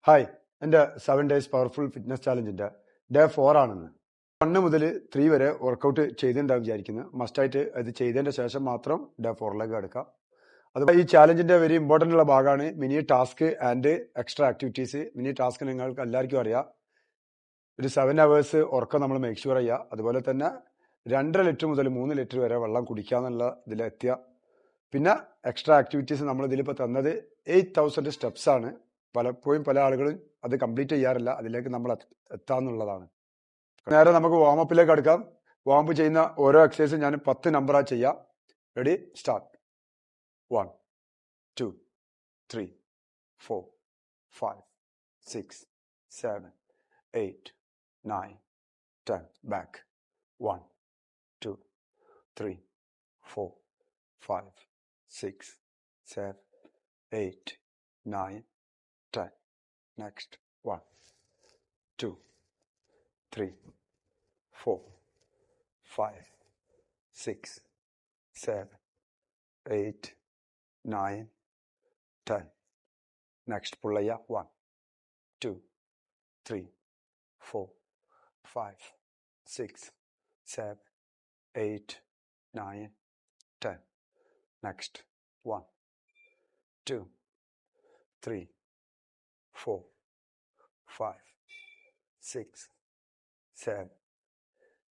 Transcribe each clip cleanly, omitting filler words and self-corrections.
Hi, എൻ്റെ 7 days powerful fitness ചാലഞ്ചിൻ്റെ day 4 ആണെന്ന്. 1 മുതൽ 3 വരെ വർക്കൗട്ട് ചെയ്തിട്ടുണ്ടാവും വിചാരിക്കുന്നത്. മസ്റ്റായിട്ട് അത് ചെയ്തതിൻ്റെ ശേഷം മാത്രം ഡേ 4ലേക്ക് എടുക്കാം. അതുപോലെ ഈ ചാലഞ്ചിൻ്റെ വെരി ഇമ്പോർട്ടൻ്റ് ഉള്ള ഭാഗമാണ് mini task and extra activities. Mini task നിങ്ങൾക്ക് എല്ലാവർക്കും അറിയാം. ഒരു 7 hours ഉറക്കം നമ്മൾ മേക്ക് ഷുവർ ചെയ്യുക. അതുപോലെ തന്നെ 2.5 ലിറ്റർ മുതൽ 3 ലിറ്റർ വരെ വെള്ളം കുടിക്കുക എന്നുള്ള ഇതിലെത്തുക. പിന്നെ എക്സ്ട്രാ ആക്ടിവിറ്റീസ് നമ്മൾ ഇതിലിപ്പോൾ തന്നത് 8000 സ്റ്റെപ്സ് ആണ്. പലപ്പോഴും പല ആളുകളും അത് കംപ്ലീറ്റ് ചെയ്യാറില്ല. അതിലേക്ക് നമ്മൾ എത്താന്നുള്ളതാണ്. നേരെ നമുക്ക് വാമപ്പിലേക്ക് അടുക്കാം. വാമപ്പ് ചെയ്യുന്ന ഓരോ എക്സസൈസും ഞാൻ 10 നമ്പറാ ചെയ്യാം. Ready, start. 1 2 3 4 5 6 7 8 9 10. Back. 1 2 3 4 5 6 7 8 9 10. Next. 1 2 3 4 5 6 7 8 9 10. Next. Pull ya. 1 2 3 4 5 6 7 8 9 10. Next. 1 2 3 4 5 6 7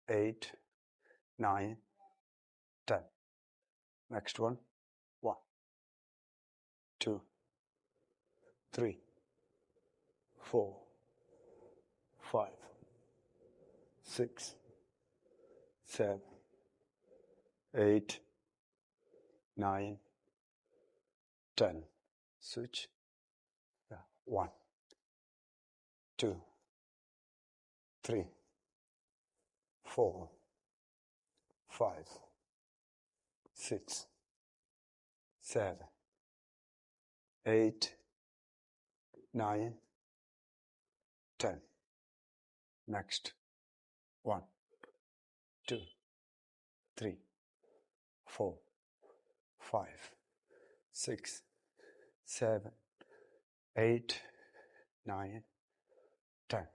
8 9 10. Next one. 1 2 3 4 5 6 7 8 9 10. Switch. 1 2 3 4 5 6 7 8 9 10. Next. 1 2 3 4 5 6 7 8 9 10.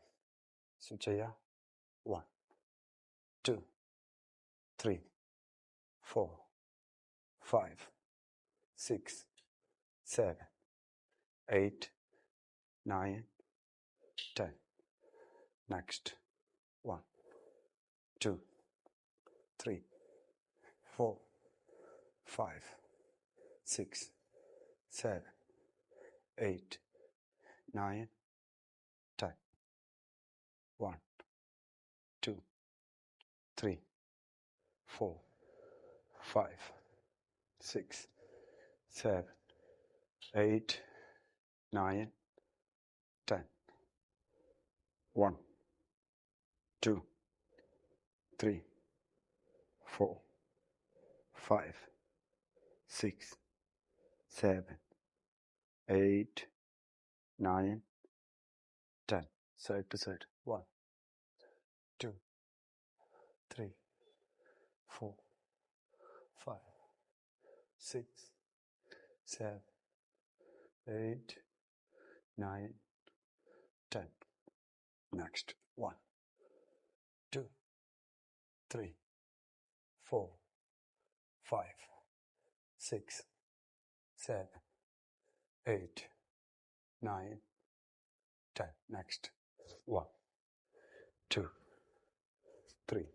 Switch ya. 1 2 3 4 5 6 7 8 9 10. Next. 1 2 3 4 5 6 7 8 9 10. 1 2 3 4 5 6 7 8 9 10. 1 2 3 4 5 6 7 8 9 10. Side to side. 1 2 3 4 5 6 7 8 9 10. Next. 1 2 3 4 5 6 7 8 9 10. Next. 1 2 3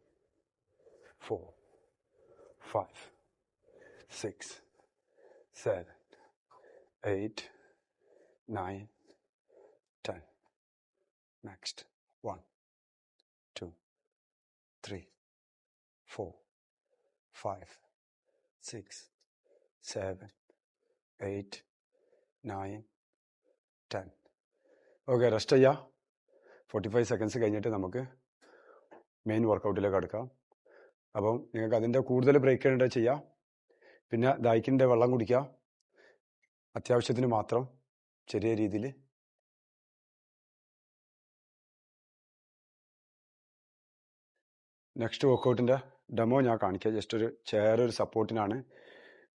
4 5 6 7 8 9 10. Next. 1 2 3 4 5 6 7 8 9 10. Okay, rest ചെയ്യാം. 45 seconds കഴിഞ്ഞിട്ട് നമുക്ക് മെയിൻ വർക്കൗട്ടിലേക്ക് അടുക്കാം. അപ്പം നിങ്ങൾക്ക് അതിൻ്റെ കൂടുതൽ ബ്രേക്ക് ചെയ്യേണ്ടത് ചെയ്യാം. പിന്നെ ദാഹിക്കിൻ്റെ വെള്ളം കുടിക്കുക, അത്യാവശ്യത്തിന് മാത്രം, ചെറിയ രീതിയിൽ. നെക്സ്റ്റ് വർക്കൗട്ടിൻ്റെ ഡെമോ ഞാൻ കാണിക്കാം. ജസ്റ്റ് ഒരു ചെയർ ഒരു സപ്പോർട്ടിനാണ്.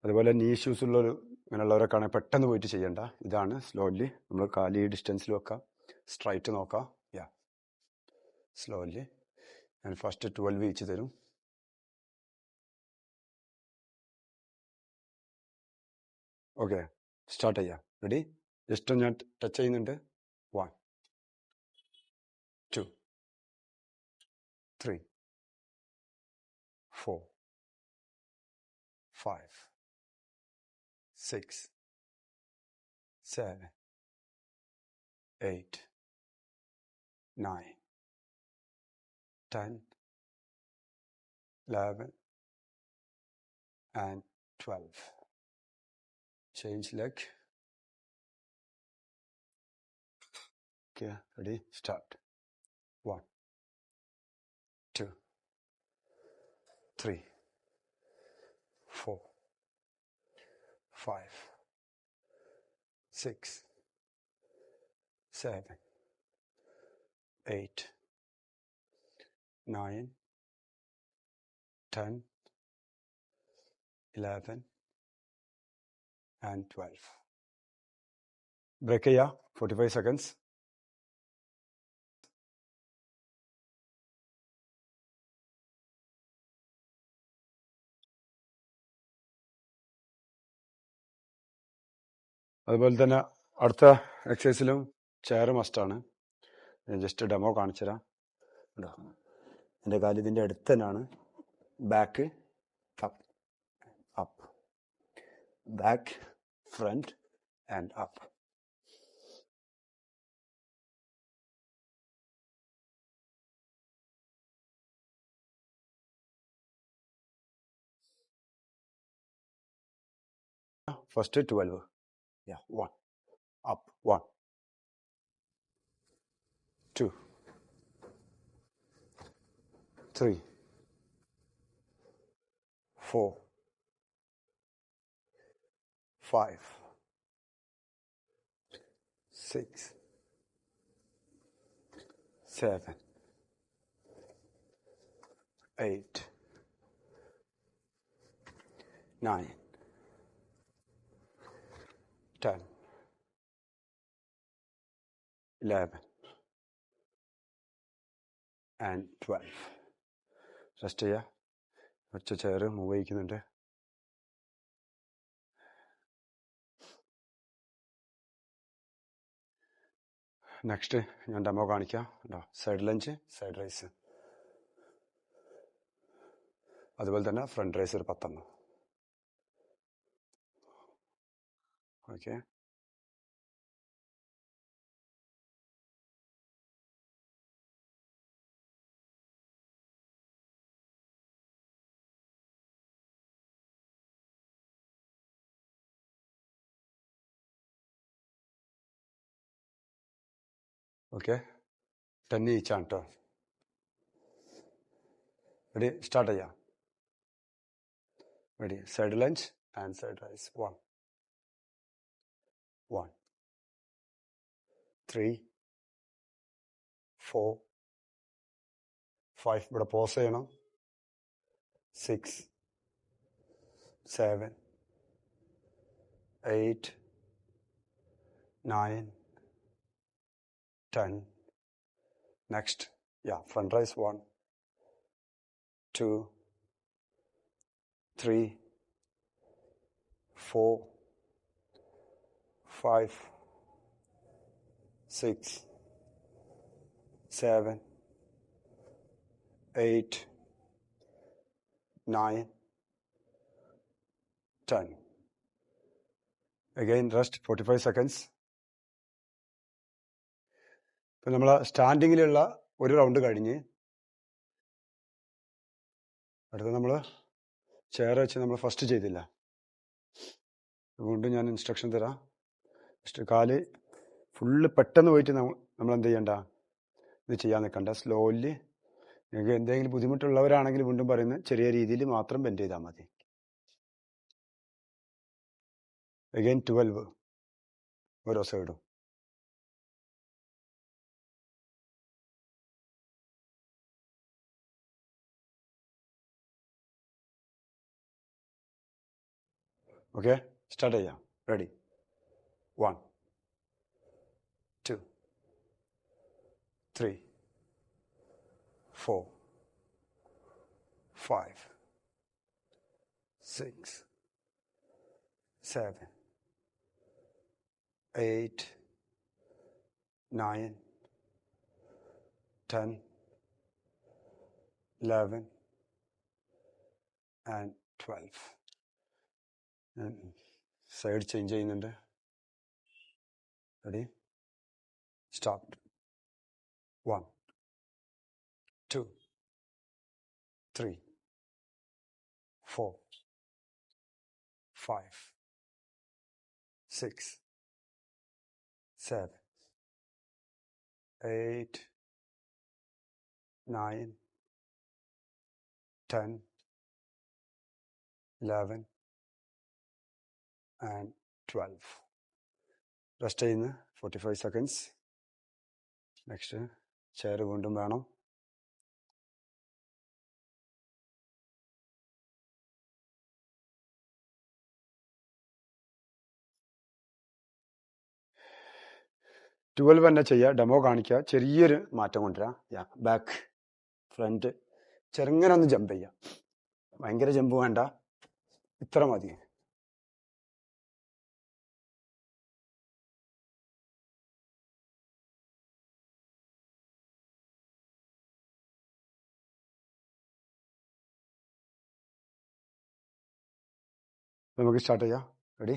അതുപോലെ നീ ഷൂസ് ഉള്ളൊരു അങ്ങനെയുള്ളവരൊക്കെ ആണെങ്കിൽ പെട്ടെന്ന് പോയിട്ട് ചെയ്യണ്ട. ഇതാണ് സ്ലോലി നമ്മൾ കാലി ഡിസ്റ്റൻസിൽ വെക്കാം. സ്ട്രൈറ്റ് നോക്കാം. യാ, സ്ലോലി ഞാൻ ഫസ്റ്റ് 12 ഈച്ച് തരും. ഓക്കെ, സ്റ്റാർട്ട് ചെയ്യാം. റെഡി? ജസ്റ്റ് ഞാൻ ടച്ച് ചെയ്യുന്നുണ്ട്. 1 2 3 4 5 6 7 8 9 10 11 and 12. Change leg. Okay, ready? Start. 1 2 3 4 5 6 7 8 9 10 11 and 12. Break ചെയ്യാ 45 seconds. അതുപോലെ തന്നെ അടുത്ത എക്സസൈസിലും ചെയർ മസ്റ്റാണ്. ഞാൻ ജസ്റ്റ് ഡെമോ കാണിച്ചു തരാം. കേട്ടോ, എൻ്റെ കാല് ഇതിൻ്റെ അടുത്ത് തന്നെയാണ്. Back up up, back front and up. First 12. Yeah, 1 up, 1 2 3 4 5 6 7 8 9 10 11 and 12. Rest ചെയ്യുക. കുറച്ച് ചെയർ മൂവ് ചെയ്യിക്കുന്നുണ്ട്. നെക്സ്റ്റ് ഞാൻ ഡെമോ കാണിക്കാം. കേട്ടോ, സൈഡ് ലഞ്ച്, സൈഡ് റൈസ്, അതുപോലെ തന്നെ ഫ്രണ്ട് റൈസ് ഒരു 10. ഓക്കെ, ഓക്കെ 10 ഈച്ചാണ് കേട്ടോ. റെഡി? സ്റ്റാർട്ട് ചെയ്യാം. Ready? Side lunge and side raise. 1 1 3 4 5. ഇവിടെ പോസ് ചെയ്യണം. 6 7 8 9 10. Next, yeah, front raise. 1 2 3 4 5 6 7 8 9 10. Again, rest 45 seconds. ഇപ്പം നമ്മൾ സ്റ്റാൻഡിങ്ങിലുള്ള ഒരു റൗണ്ട് കഴിഞ്ഞ് അടുത്ത് നമ്മൾ ചെയർ വെച്ച് നമ്മൾ ഫസ്റ്റ് ചെയ്തില്ല. അതുകൊണ്ട് ഞാൻ ഇൻസ്ട്രക്ഷൻ തരാം. ഫസ്റ്റ് കാല് ഫുള്ള് പെട്ടെന്ന് പോയിട്ട് നമ്മൾ എന്ത് ചെയ്യണ്ട, ഇത് ചെയ്യാൻ നിൽക്കണ്ട. സ്ലോലി, നിങ്ങൾക്ക് എന്തെങ്കിലും ബുദ്ധിമുട്ടുള്ളവരാണെങ്കിൽ വീണ്ടും പറയുന്നത് ചെറിയ രീതിയിൽ മാത്രം ബെൻഡ് ചെയ്താൽ മതി. അഗൈൻ 12 ഓരോ സൈഡും. ഓക്കെ, സ്റ്റാർട്ട് ചെയ്യാം. Ready? 1, 2, 3, 4, 5, 6, 7, 8, 9, 10, 11, and 12. Side change ചെയ്യുന്നുണ്ട്. Ready? Start. 1, 2, 3, 4, 5, 6, 7, 8, 9, 10, 11, and 12. റെസ്റ്റ് ചെയ്യുന്ന 45 seconds. നെക്സ്റ്റ് ചെയർ വീണ്ടും വേണം. ട്വൽവ് തന്നെ ചെയ്യുക. ഡെമോ കാണിക്കുക. ചെറിയൊരു മാറ്റം കൊണ്ടുവരാം. ബാക്ക്, ഫ്രണ്ട്, ചെറുങ്ങനെ ഒന്ന് ജമ്പ് ചെയ്യുക. ഭയങ്കര ജമ്പ് വേണ്ട, ഇത്ര മതി. നമുക്ക് സ്റ്റാർട്ട് ചെയ്യാം. റെഡി?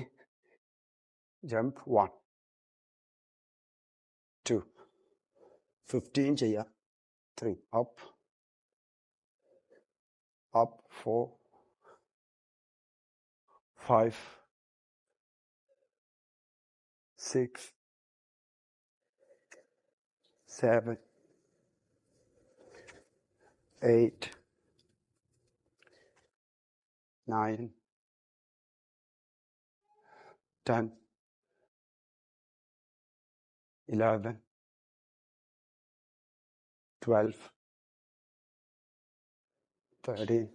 ജമ്പ്. 1, 2, 15 ചെയ്യാം. 3, അപ്പ്, 4, 5, 6, 7, 8, 9, 10, 11, 12, 13,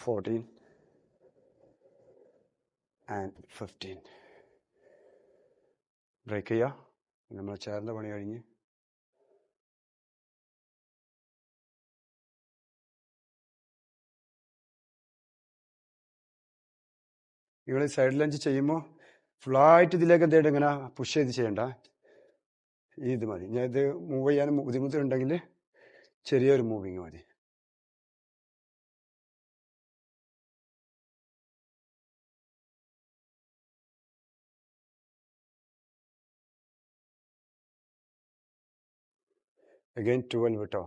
14, and 15. ബ്രേക്ക് ചെയ്യുക. നമ്മൾ ചെയറിൻ്റെ പണി കഴിഞ്ഞ് നിങ്ങൾ സൈഡ് ലഞ്ച് ചെയ്യുമ്പോൾ ഫുള്ളായിട്ട് ഇതിലേക്ക് എന്തായിട്ട് ഇങ്ങനെ പുഷ് ചെയ്ത് ചെയ്യണ്ട. ഇത് മതി. ഞാൻ ഇത് മൂവ് ചെയ്യാൻ ബുദ്ധിമുട്ടുണ്ടെങ്കിൽ ചെറിയൊരു മൂവിങ് മതി. അഗൈൻ 12 കേട്ടോ.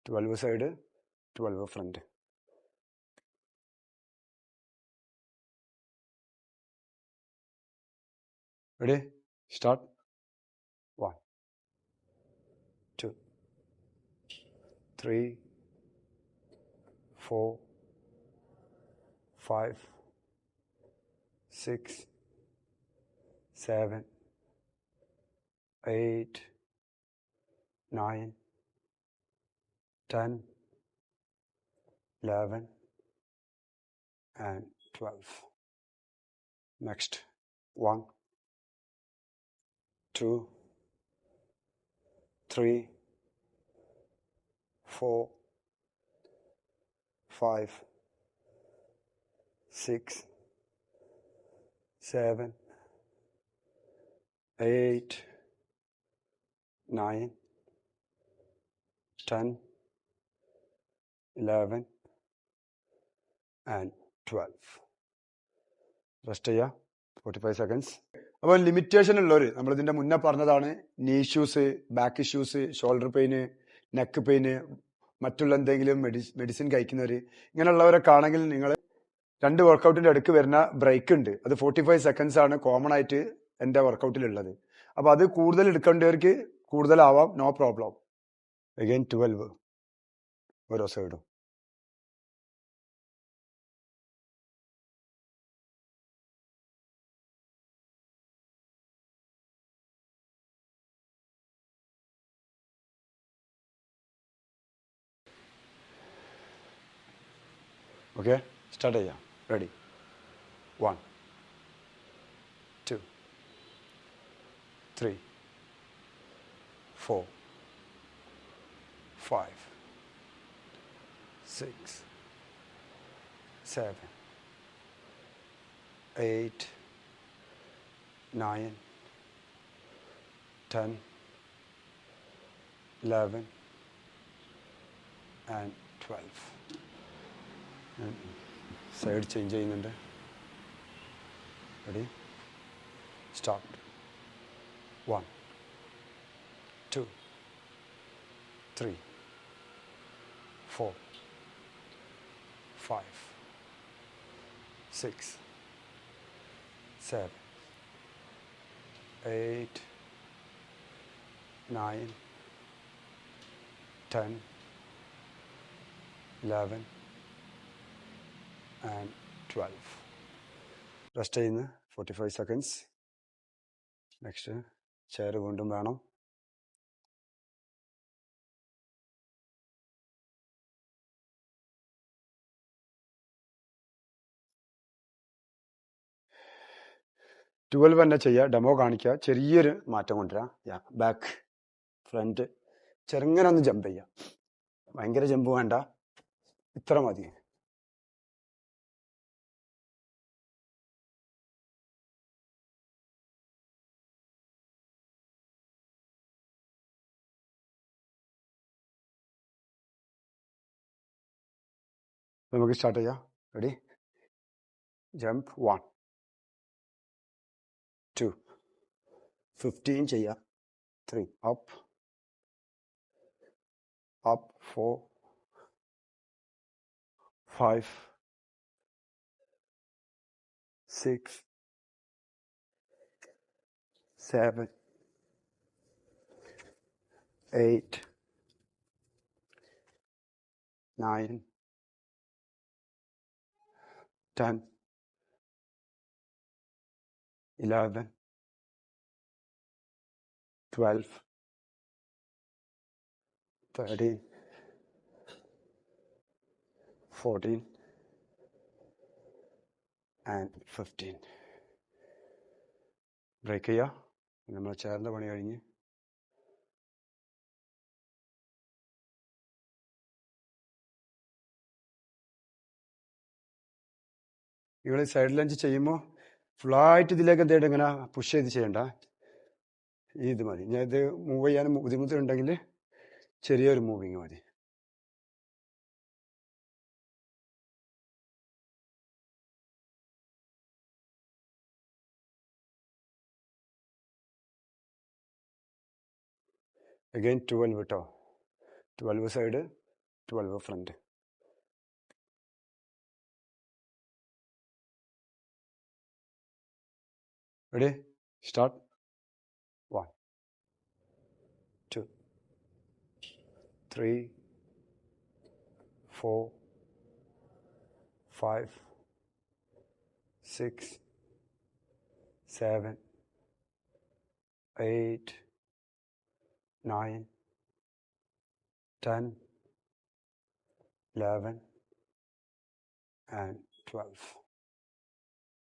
12 side, 12 front. Ready? Start. 1, 2, 3, 4, 5, 6, 7, 8, 9, 10, 11, and 12. Next. 1, 2, 3, 4, 5, 6, 7, 8, 9, 10, 11, and 12. Rest ചെയ്യുക 45 seconds. അപ്പോൾ ലിമിറ്റേഷൻ ഉള്ളവർ, നമ്മളിതിൻ്റെ മുന്നേ പറഞ്ഞതാണ്, നീ issues, back issues, shoulder pain, neck pain, മറ്റുള്ള എന്തെങ്കിലും മെഡിസിൻ കഴിക്കുന്നവർ, ഇങ്ങനെയുള്ളവരൊക്കെ ആണെങ്കിൽ നിങ്ങൾ 2 വർക്കൗട്ടിൻ്റെ അടുക്ക് വരുന്ന ബ്രേക്ക് ഉണ്ട്. അത് 45 seconds ആണ് കോമൺ ആയിട്ട് എൻ്റെ വർക്കൗട്ടിലുള്ളത്. അപ്പോൾ അത് കൂടുതൽ എടുക്കേണ്ടവർക്ക് കൂടുതലാവാം, നോ പ്രോബ്ലം. അഗൈൻ 12 ഓരോ സൈഡും. ഓക്കെ, സ്റ്റാർട്ട് ചെയ്യാം. റെഡി? 1, 2, 3, 4, 5, 6, 7, 8, 9, 10, 11, and 12. Side change ചെയ്യുന്നുണ്ട്. Ready? Start. 1, 2, 3, 4, 5, 6, 7, 8, 9, 10, 11, and 12. റെസ്റ്റ് ചെയ്യുന്ന 45 seconds. നെക്സ്റ്റ് ചെയർ വീണ്ടും വേണം. ട്വൽവ് തന്നെ ചെയ്യുക. ഡെമോ കാണിക്കുക. ചെറിയൊരു മാറ്റം കൊണ്ടുവരിക. ബാക്ക്, ഫ്രണ്ട്, ചെറുങ്ങനെ ഒന്ന് ജമ്പ് ചെയ്യുക. ഭയങ്കര ജമ്പ് വേണ്ട, ഇത്ര മതി. നമുക്ക് സ്റ്റാർട്ട് ചെയ്യാം. റെഡി? ജമ്പ്. 1, 2, 15 ചെയ്യുക. 3, അപ്പ്, 4, 5, 6, 7, 8, 9, 10, 11, 12, 13, 14, and 15. ബ്രേക്ക് ചെയ്യുക. നമ്മൾ ചേർന്ന പണി കഴിഞ്ഞ് നിങ്ങൾ സൈഡ് ലഞ്ച് ചെയ്യുമ്പോൾ ഫുള്ളായിട്ട് ഇതിലേക്ക് എന്തായിട്ട് ഇങ്ങനെ പുഷ് ചെയ്ത് ചെയ്യണ്ട. ഇത് മതി. ഞാൻ ഇത് മൂവ് ചെയ്യാൻ ബുദ്ധിമുട്ടുണ്ടെങ്കിൽ ചെറിയൊരു മൂവിങ് മതി. അഗൈൻ 12 കേട്ടോ. 12 side, 12 front. Ready? Start. 1, 2, 3, 4, 5, 6, 7, 8, 9, 10, 11, and 12.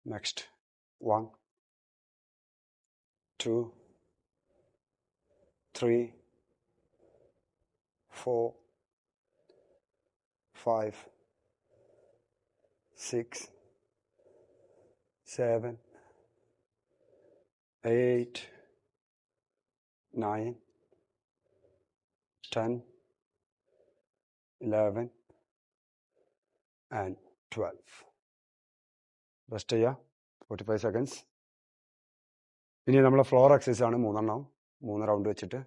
Next. 1, 2, 3, 4, 5, 6, 7, 8, 9, 10, 11, and 12. Rest ചെയ്യുക 45 seconds. ഇനി നമ്മളെ ഫ്ലോർ എക്സസൈസ് ആണ് 3 3 റൗണ്ട് വെച്ചിട്ട്.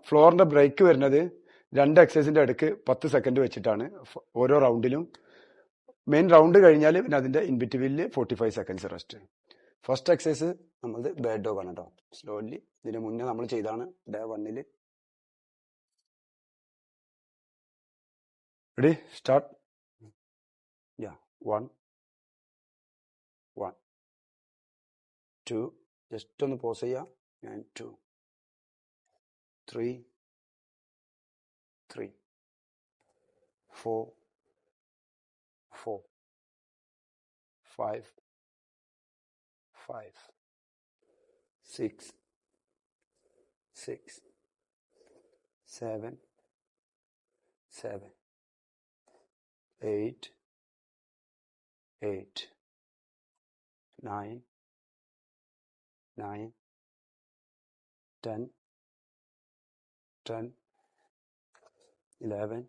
ഫ്ലോറിന്റെ ബ്രേക്ക് വരുന്നത് 2 എക്സസൈസിന്റെ ഇടയ്ക്ക് 10 സെക്കൻഡ് വെച്ചിട്ടാണ് ഓരോ റൗണ്ടിലും. മെയിൻ റൗണ്ട് കഴിഞ്ഞാൽ പിന്നെ അതിന്റെ ഇൻബിറ്റ്വീനിൽ 45 seconds റെസ്റ്റ്. ഫസ്റ്റ് എക്സസൈസ് നമ്മൾ ബേഡ് ഡോഗ് ആണ് കേട്ടോ. സ്ലോലി ഇതിന് മുന്നേ നമ്മൾ ചെയ്താണ് ഡേ 1. റെഡി? സ്റ്റാർട്ട്. 1, 1, 2, ജസ്റ്റ് ഒന്ന് പോസ് ചെയ്യാം, and 2, 3, 3, 4, 4, 5, 5, 6, 6, 7, 7, 8, 8, 9, 9, 10, 10, 11,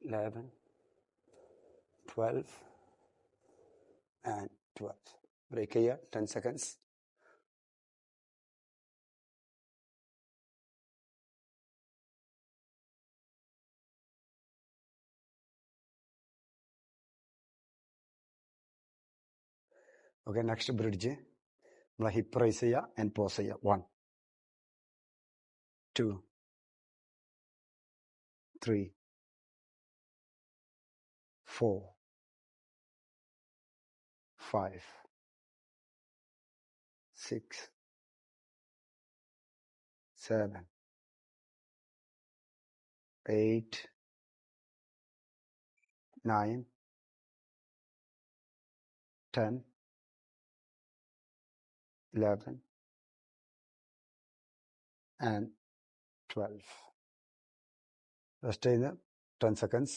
11, 12, and 12. Break here, 10 seconds. Okay, next bridge. നമ്മൾ ഹിപ്പ് റൈസ് ചെയ്യുക ആൻഡ് പോസ് ചെയ്യുക. 1, 2, 3, 4, 5, 6, 7, 8, 9, 10, 11, and 12. Rest ചെയ്യുന്ന 10 seconds.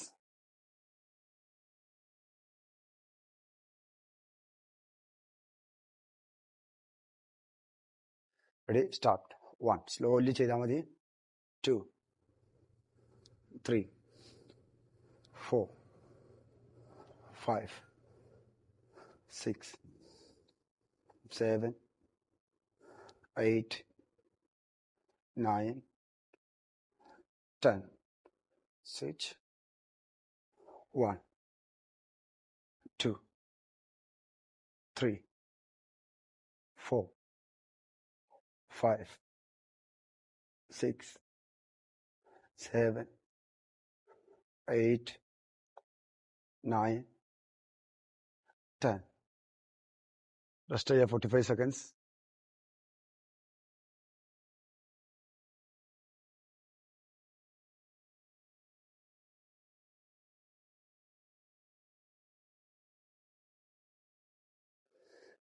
Ready? Start. 1. Slowly ചെയ്താൽ മതി. 2, 3, 4, 5, 6, 7, 8, 9, 10. Switch. 1, 2, 3, 4, 5, 6, 7, 8, 9, 10. Rest ചെയ്യുക 45 seconds.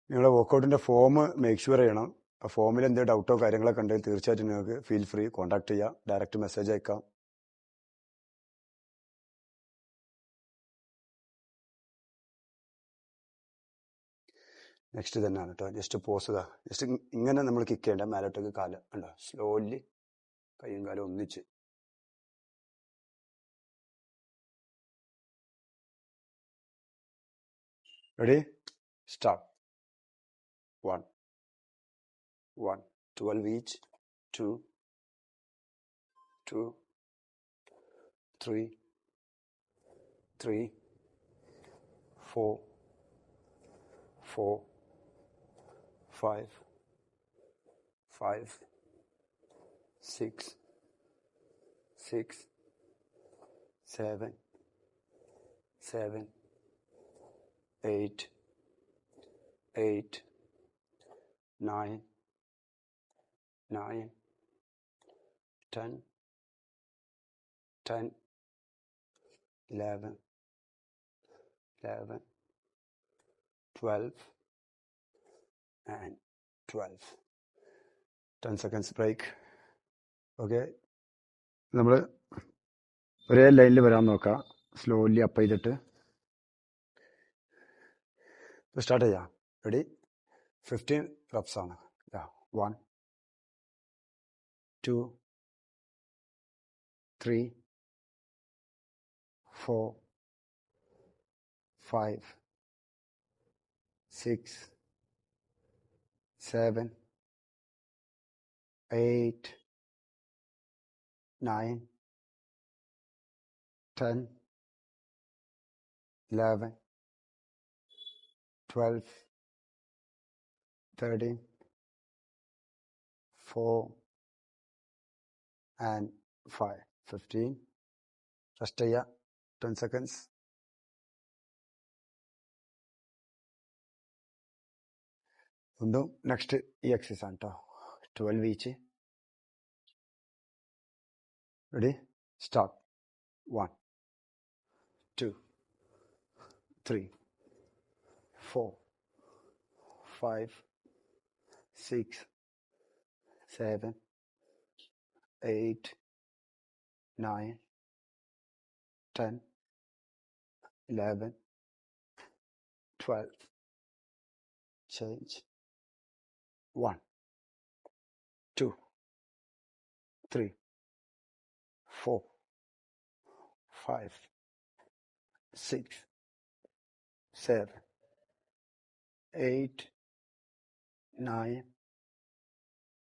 നിങ്ങളുടെ വർക്കൗട്ടിൻ്റെ ഫോം മേക്ക് ഷുവർ ചെയ്യണം. ആ ഫോമിൽ എന്തെങ്കിലും ഡൗട്ടോ കാര്യങ്ങളൊക്കെ ഉണ്ടെങ്കിൽ തീർച്ചയായിട്ടും നിങ്ങൾക്ക് ഫീൽ ഫ്രീ കോൺടാക്ട് ചെയ്യുക, ഡയറക്റ്റ് മെസ്സേജ് അയക്കാം. നെക്സ്റ്റ് തന്നെയാണ് കേട്ടോ. ജസ്റ്റ് പോസ് ചെയ്താൽ ജസ്റ്റ് ഇങ്ങനെ നമ്മൾ കിക്ക് ചെയ്യേണ്ട, മേലോട്ടേക്ക് കാല് ഉണ്ടോ, സ്ലോലി കൈയും കാലും ഒന്നിച്ച്. Ready? Start. 1, 1, 12 each. 2, 2, 3, 3, 4, 4, 5, 5, 6, 6, 7, 7, 8, 8, 9, 9, 10, 10, 11, 11, 12, and 12. 10 seconds break. Okay, നമ്മൾ ഒരേ ലൈനിൽ വരാൻ നോക്കാം. സ്ലോലി അപ്പ് ചെയ്തിട്ട് സ്റ്റാർട്ട് ചെയ്യാം. റെഡി? 15 reps ആണ്. 1, 2, 3, 4, 5, 6, 7, 8, 9, 10, 11, 12, 13, 4, and 5. 15. Rest ചെയ്യുക 10 seconds. വീണ്ടും നെക്സ്റ്റ് ഈ എക്സസൈസ് ആണ് കേട്ടോ. 12 each. Ready, start. 1 2 3 4 5 6 7 8 9 10 11 12. Change. 1 2 3 4 5 6 7 8 9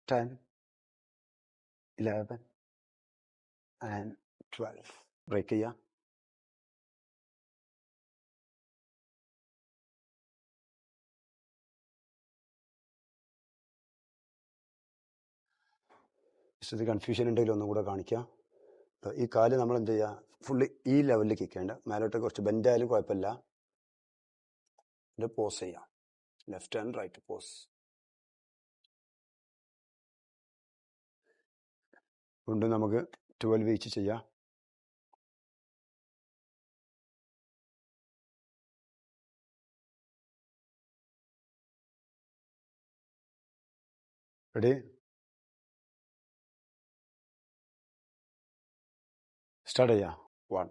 10 11 and 12. Break ചെയ്യാം. ഇത് കൺഫ്യൂഷൻ ഉണ്ടെങ്കിൽ ഒന്നും കൂടെ കാണിക്കാം. ഈ കാല് നമ്മൾ എന്ത് ചെയ്യുക, ഫുള്ള് ഈ ലെവലിൽ കിക്കേണ്ട, മേലോട്ട് കുറച്ച് ബെൻഡായാലും കുഴപ്പമില്ല. ഇത് പോസ് ചെയ്യാം. Left and right pose. വീണ്ടും നമുക്ക് 12 ഈച്ച് ചെയ്യാം. റെഡി, സ്റ്റാർട്ട് ചെയ്യാം. 1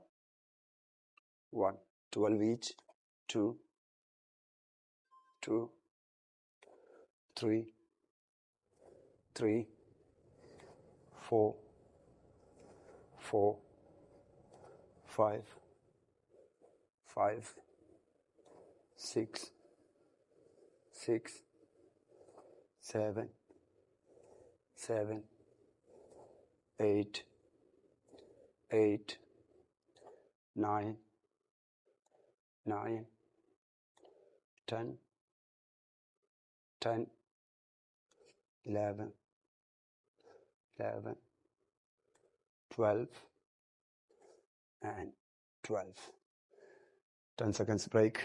1 12 each. 2 2 3 3 4 4 5 5 6 6 7 7 8 8 9 9 10 10 11 11 12 and 12. 10 seconds break.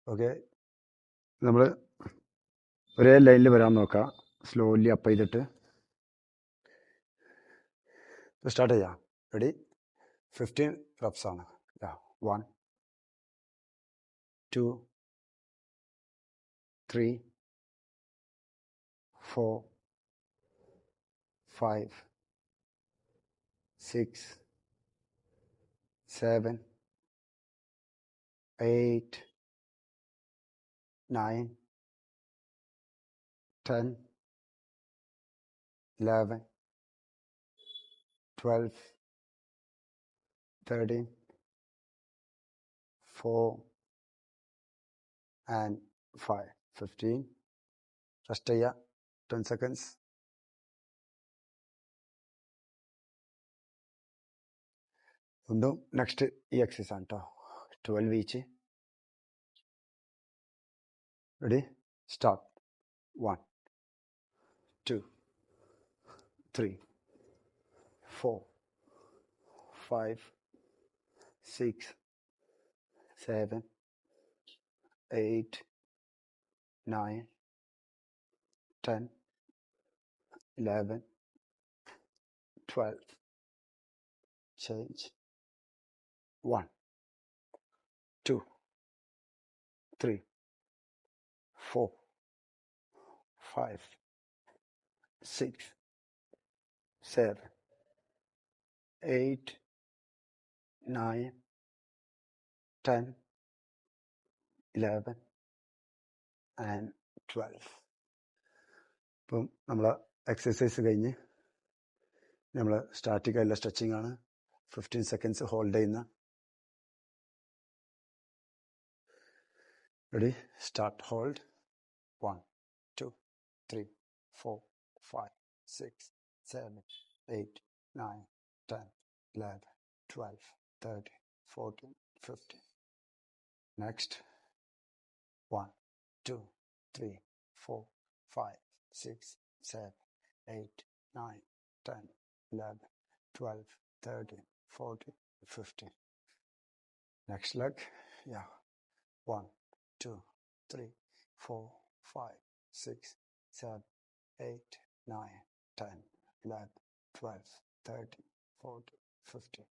Okay, നമ്മൾ ഒരേ ലൈനിൽ വരാൻ നോക്കാം. സ്ലോലി അപ്പ് ചെയ്തിട്ട് സ്റ്റാർട്ട് ചെയ്യാം. റെഡി, 15 reps ആണ്. 1 2 3 4 5 6 7 8 9 10 11 12 13 4 and 5. 15. Rest ചെയ്യാം. 10 seconds. വീണ്ടും നെക്സ്റ്റ് ഈ എക്സസൈസ് ആണ് കേട്ടോ. 12 each. Ready, start. 1 2 3 4 5 6 7 8 9 10 11 12. Change. 1 2 3 4 5 6 7 8 9 10 11 and 12. ഇപ്പം നമ്മളെ എക്സസൈസ് കഴിഞ്ഞ് നമ്മൾ സ്റ്റാറ്റിക് ആയിട്ടുള്ള സ്ട്രെച്ചിങ് ആണ്. 15 seconds ഹോൾഡ് ചെയ്യുന്ന. Ready, start. Hold. 1 2 3 4 5 6 7 8 9 10 11 12 13 14 15. Next. 1 2 3 4 5 6 7 8 9 10 11 12 13 14 15. Next leg. 1 2 3 4 5 6, 7, 8, 9, 10, 11, 12, 13, 14, 15.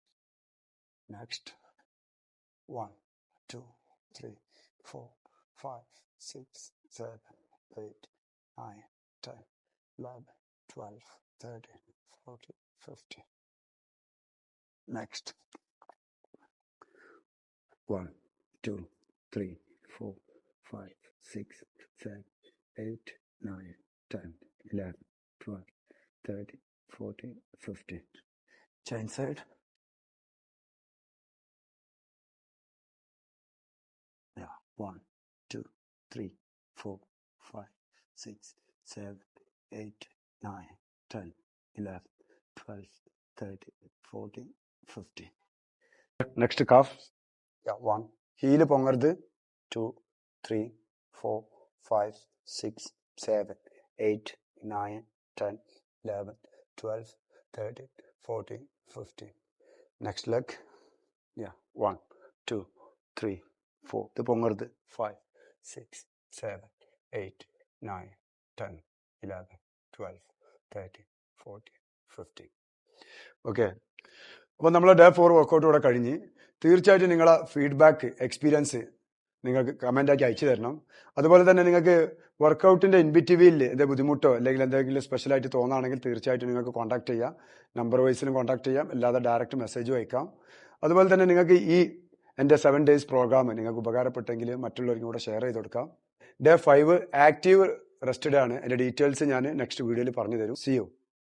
Next. 1, 2, 3, 4, 5, 6, 7, 8, 9, 10, 11, 12, 13, 14, 15. Next. 1, 2, 3, 4, 5, 6, 7, 8, 9, 10, 11, 12, 13, 14, 15. Chain side. Yeah. 1, 2, 3, 4, 5, 6, 7, 8, 9, 10, 11, 12, 13, 14, 15. Next calf. Yeah. 1. Heel pongardu. 2, 3, 4, 5, 6, 7, 8, 9, 10, 11, 12, 13, 14, 15. Next leg. Yeah. 1, 2, 3, 4. The pongardu. 5, 6, 7, 8, 9, 10, 11, 12, 13, 14, 15. Okay. അപ്പോൾ നമ്മൾ day 4 workout ഇവിടെ കഴിഞ്ഞ്. തീർച്ചയായിട്ടും നിങ്ങളെ ഫീഡ്ബാക്ക് എക്സ്പീരിയൻസ് നിങ്ങൾക്ക് കമൻ്റാക്കി അയച്ചു തരണം. അതുപോലെ തന്നെ നിങ്ങൾക്ക് വർക്കൗട്ടിൻ്റെ ഇൻബിറ്റ്വീനിൽ എന്തെങ്കിലും ബുദ്ധിമുട്ടോ അല്ലെങ്കിൽ എന്തെങ്കിലും സ്പെഷ്യലായിട്ട് തോന്നുകയാണെങ്കിൽ തീർച്ചയായിട്ടും നിങ്ങൾക്ക് കോൺടാക്ട് ചെയ്യാം. നമ്പർ വൈസിലും കോൺടാക്ട് ചെയ്യാം, അല്ലാതെ ഡയറക്റ്റ് മെസ്സേജും അയക്കാം. അതുപോലെ തന്നെ നിങ്ങൾക്ക് ഈ എൻ്റെ 7 days പ്രോഗ്രാം നിങ്ങൾക്ക് ഉപകാരപ്പെട്ടെങ്കിൽ മറ്റുള്ളവർക്കും കൂടെ ഷെയർ ചെയ്ത് കൊടുക്കാം. ഡേ 5 ആക്റ്റീവ് റെസ്റ്റ് ഡേ ആണ്. അതിൻ്റെ ഡീറ്റെയിൽസ് ഞാൻ നെക്സ്റ്റ് വീഡിയോയിൽ പറഞ്ഞു തരും. See you.